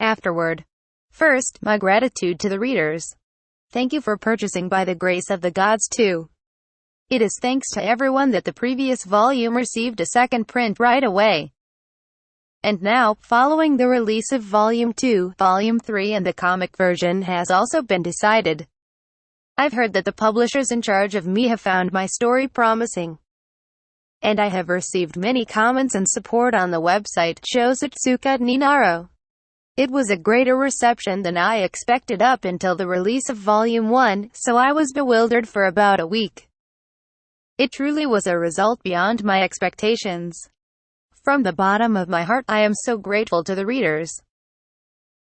Afterword. First, my gratitude to the readers. Thank you for purchasing By the Grace of the Gods too. It is thanks to everyone that the previous volume received a second print right away. And now, following the release of Volume 2, Volume 3 and the comic version has also been decided. I've heard that the publishers in charge of me have found my story promising. And I have received many comments and support on the website, Shosatsuka Ninaro. It was a greater reception than I expected up until the release of Volume 1, so I was bewildered for about a week. It truly was a result beyond my expectations. From the bottom of my heart, I am so grateful to the readers.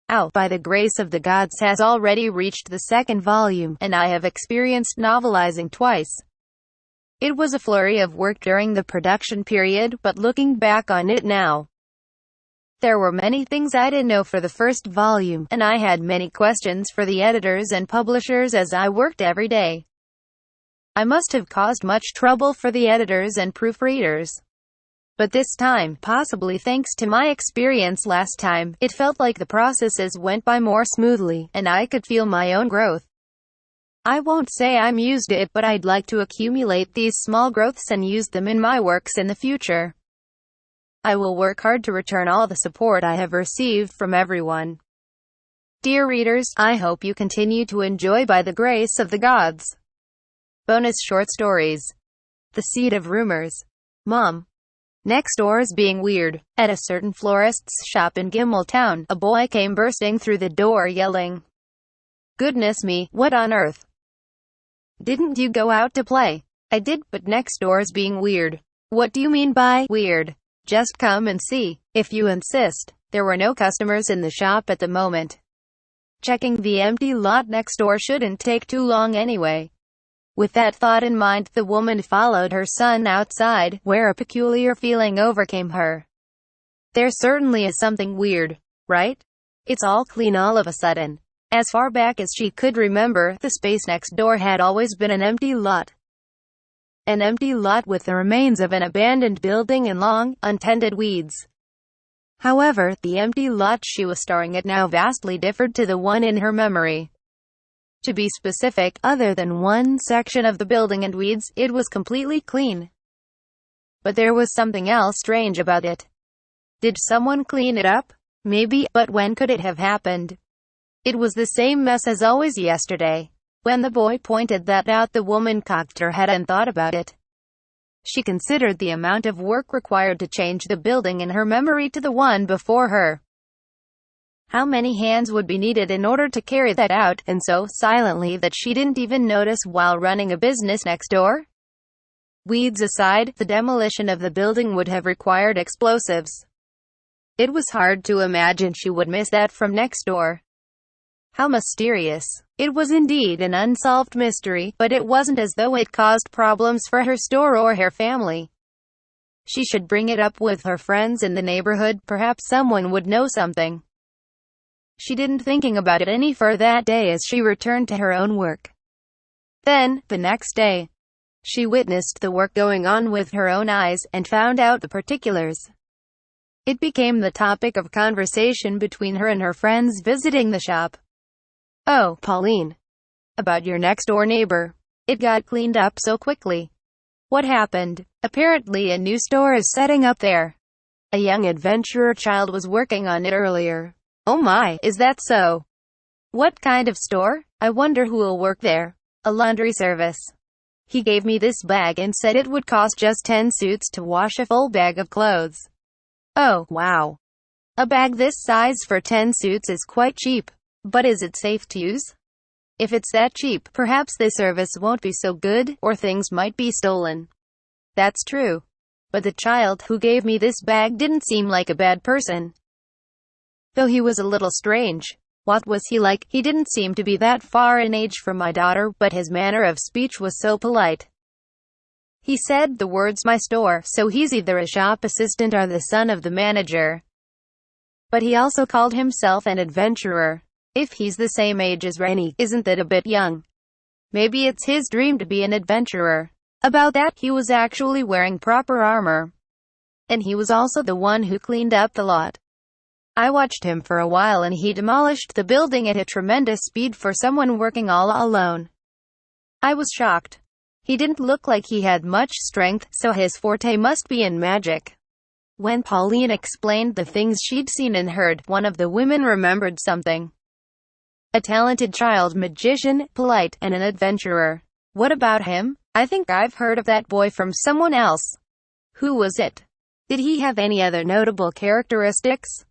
By the Grace of the Gods has already reached the second volume, and I have experienced novelizing twice. It was a flurry of work during the production period, but looking back on it now, there were many things I didn't know for the first volume, and I had many questions for the editors and publishers as I worked every day. I must have caused much trouble for the editors and proofreaders. But this time, possibly thanks to my experience last time, it felt like the processes went by more smoothly, and I could feel my own growth. I won't say I'm used to it, but I'd like to accumulate these small growths and use them in my works in the future. I will work hard to return all the support I have received from everyone. Dear readers, I hope you continue to enjoy By the Grace of the Gods. Bonus short stories. The Seed of Rumors. Mom. Next door's being weird. At a certain florist's shop in Gimel Town, a boy came bursting through the door yelling, "Goodness me, what on earth? Didn't you go out to play?" "I did, but next door's being weird." "What do you mean by weird?" "Just come and see, if you insist." There were no customers in the shop at the moment. Checking the empty lot next door shouldn't take too long anyway. With that thought in mind, the woman followed her son outside, where a peculiar feeling overcame her. There certainly is something weird, right? It's all clean all of a sudden. As far back as she could remember, the space next door had always been an empty lot. An empty lot with the remains of an abandoned building and long, untended weeds. However, the empty lot she was staring at now vastly differed to the one in her memory. To be specific, other than one section of the building and weeds, it was completely clean. But there was something else strange about it. Did someone clean it up? Maybe, but when could it have happened? It was the same mess as always yesterday. When the boy pointed that out, the woman cocked her head and thought about it. She considered the amount of work required to change the building in her memory to the one before her. How many hands would be needed in order to carry that out, and so silently that she didn't even notice while running a business next door? Weeds aside, the demolition of the building would have required explosives. It was hard to imagine she would miss that from next door. How mysterious. It was indeed an unsolved mystery, but it wasn't as though it caused problems for her store or her family. She should bring it up with her friends in the neighborhood, perhaps someone would know something. She didn't thinking about it any further that day as she returned to her own work. Then, the next day, she witnessed the work going on with her own eyes, and found out the particulars. It became the topic of conversation between her and her friends visiting the shop. "Oh, Pauline. About your next-door neighbor. It got cleaned up so quickly. What happened?" "Apparently a new store is setting up there. A young adventurer child was working on it earlier." "Oh my, is that so? What kind of store? I wonder who will work there." "A laundry service. He gave me this bag and said it would cost just 10 suits to wash a full bag of clothes." "Oh, wow. A bag this size for 10 suits is quite cheap. But is it safe to use? If it's that cheap, perhaps the service won't be so good, or things might be stolen." "That's true. But the child who gave me this bag didn't seem like a bad person. Though he was a little strange." "What was he like?" "He didn't seem to be that far in age from my daughter, but his manner of speech was so polite. He said the words 'my store,' so he's either a shop assistant or the son of the manager. But he also called himself an adventurer. If he's the same age as Rennie, isn't that a bit young? Maybe it's his dream to be an adventurer." About that, he was actually wearing proper armor. And he was also the one who cleaned up the lot. I watched him for a while and he demolished the building at a tremendous speed for someone working all alone. I was shocked. He didn't look like he had much strength, so his forte must be in magic. When Pauline explained the things she'd seen and heard, one of the women remembered something. A talented child magician, polite, and an adventurer. What about him? I think I've heard of that boy from someone else. Who was it? Did he have any other notable characteristics?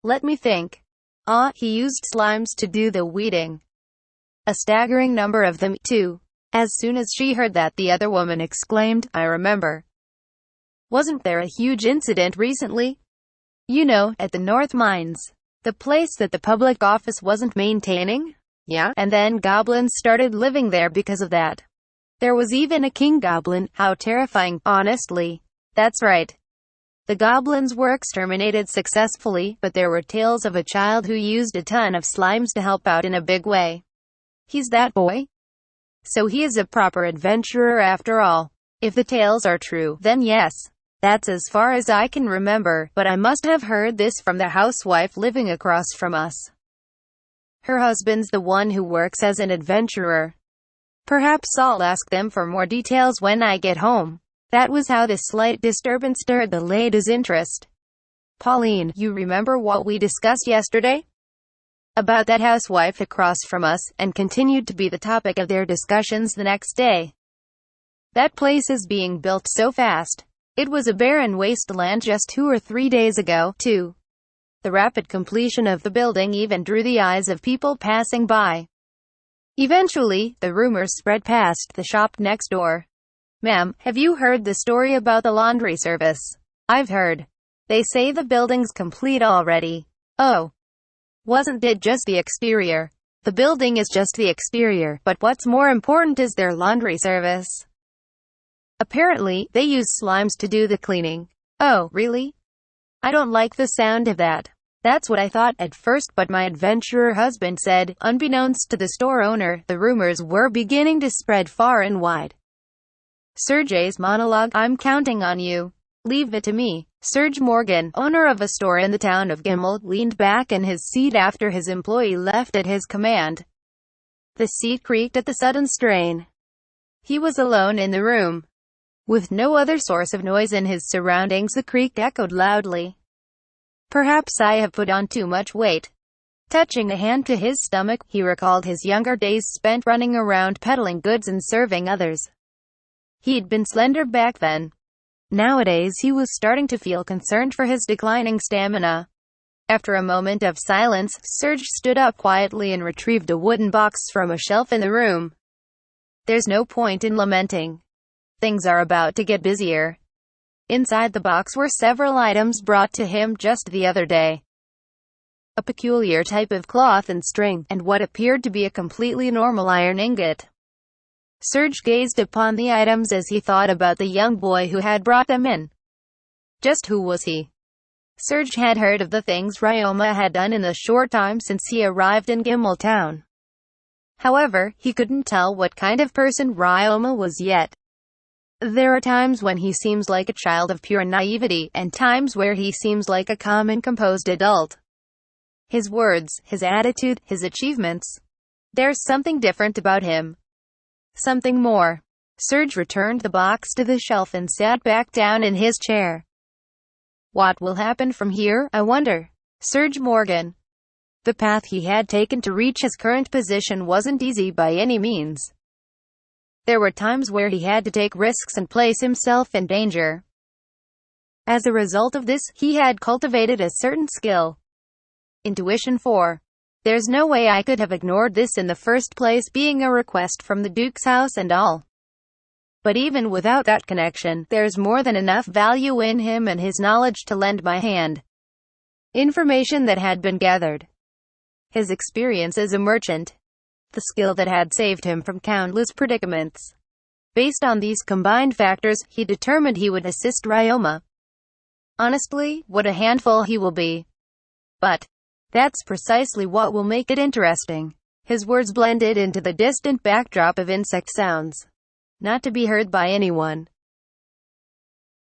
Let me think. He used slimes to do the weeding. A staggering number of them, too. As soon as she heard that, the other woman exclaimed, I remember. Wasn't there a huge incident recently? You know, at the North Mines. The place that the public office wasn't maintaining? Yeah, and then goblins started living there because of that. There was even a king goblin. How terrifying, honestly. That's right. The goblins were exterminated successfully, but there were tales of a child who used a ton of slimes to help out in a big way. He's that boy? So he is a proper adventurer after all. If the tales are true, then yes. That's as far as I can remember, but I must have heard this from the housewife living across from us. Her husband's the one who works as an adventurer. Perhaps I'll ask them for more details when I get home. That was how this slight disturbance stirred the ladies' interest. Pauline, you remember what we discussed yesterday? About that housewife across from us, and continued to be the topic of their discussions the next day. That place is being built so fast. It was a barren wasteland just 2 or 3 days ago, too. The rapid completion of the building even drew the eyes of people passing by. Eventually, the rumors spread past the shop next door. Ma'am, have you heard the story about the laundry service? I've heard. They say the building's complete already. Oh. Wasn't it just the exterior? The building is just the exterior, but what's more important is their laundry service. Apparently, they use slimes to do the cleaning. Oh, really? I don't like the sound of that. That's what I thought at first, but my adventurer husband said, unbeknownst to the store owner, the rumors were beginning to spread far and wide. Sergei's monologue, I'm counting on you. Leave it to me. Serge Morgan, owner of a store in the town of Gimel, leaned back in his seat after his employee left at his command. The seat creaked at the sudden strain. He was alone in the room. With no other source of noise in his surroundings, the creak echoed loudly. Perhaps I have put on too much weight. Touching a hand to his stomach, he recalled his younger days spent running around peddling goods and serving others. He'd been slender back then. Nowadays he was starting to feel concerned for his declining stamina. After a moment of silence, Serge stood up quietly and retrieved a wooden box from a shelf in the room. There's no point in lamenting. Things are about to get busier. Inside the box were several items brought to him just the other day. A peculiar type of cloth and string, and what appeared to be a completely normal iron ingot. Serge gazed upon the items as he thought about the young boy who had brought them in. Just who was he? Serge had heard of the things Ryoma had done in the short time since he arrived in Gimel town. However, he couldn't tell what kind of person Ryoma was yet. There are times when he seems like a child of pure naivety, and times where he seems like a calm and composed adult. His words, his attitude, his achievements. There's something different about him. Something more. Serge returned the box to the shelf and sat back down in his chair. What will happen from here, I wonder? Serge Morgan. The path he had taken to reach his current position wasn't easy by any means. There were times where he had to take risks and place himself in danger. As a result of this, he had cultivated a certain skill. Intuition 4. There's no way I could have ignored this in the first place, being a request from the Duke's house and all. But even without that connection, there's more than enough value in him and his knowledge to lend my hand. Information that had been gathered. His experience as a merchant. The skill that had saved him from countless predicaments. Based on these combined factors, he determined he would assist Ryoma. Honestly, what a handful he will be. But that's precisely what will make it interesting. His words blended into the distant backdrop of insect sounds. Not to be heard by anyone.